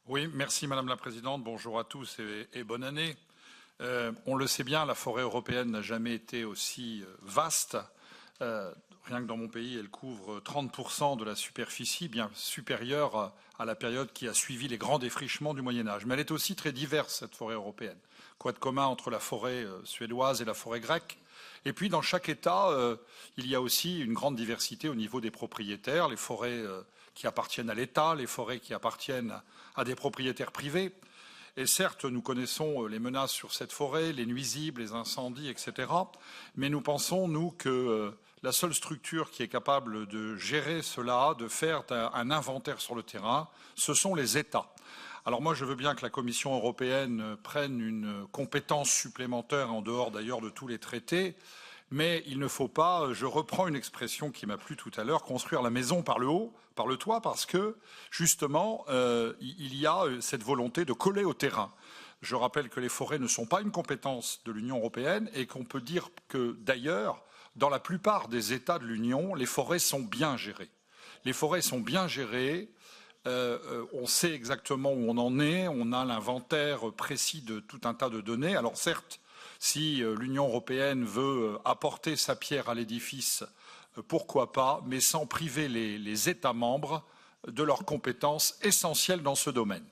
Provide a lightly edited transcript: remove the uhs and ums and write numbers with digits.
Oui, merci Madame la Présidente. Bonjour à tous et bonne année. On le sait bien, la forêt européenne n'a jamais été aussi vaste. Rien que dans mon pays, elle couvre 30% de la superficie, bien supérieure à la période qui a suivi les grands défrichements du Moyen-Âge. Mais elle est aussi très diverse, cette forêt européenne. Quoi de commun entre la forêt suédoise et la forêt grecque? Et puis, dans chaque État, il y a aussi une grande diversité au niveau des propriétaires, les forêts qui appartiennent à l'État, les forêts qui appartiennent à des propriétaires privés. Et certes, nous connaissons les menaces sur cette forêt, les nuisibles, les incendies, etc. Mais nous pensons, nous, que la seule structure qui est capable de gérer cela, de faire un inventaire sur le terrain, ce sont les États. Alors moi, je veux bien que la Commission européenne prenne une compétence supplémentaire, en dehors d'ailleurs de tous les traités, mais il ne faut pas, je reprends une expression qui m'a plu tout à l'heure, construire la maison par le haut, par le toit, parce que justement, il y a cette volonté de coller au terrain. Je rappelle que les forêts ne sont pas une compétence de l'Union européenne et qu'on peut dire que d'ailleurs, dans la plupart des États de l'Union, les forêts sont bien gérées. Les forêts sont bien gérées. On sait exactement où on en est, on a l'inventaire précis de tout un tas de données. Alors certes, si l'Union européenne veut apporter sa pierre à l'édifice, pourquoi pas, mais sans priver les États membres de leurs compétences essentielles dans ce domaine.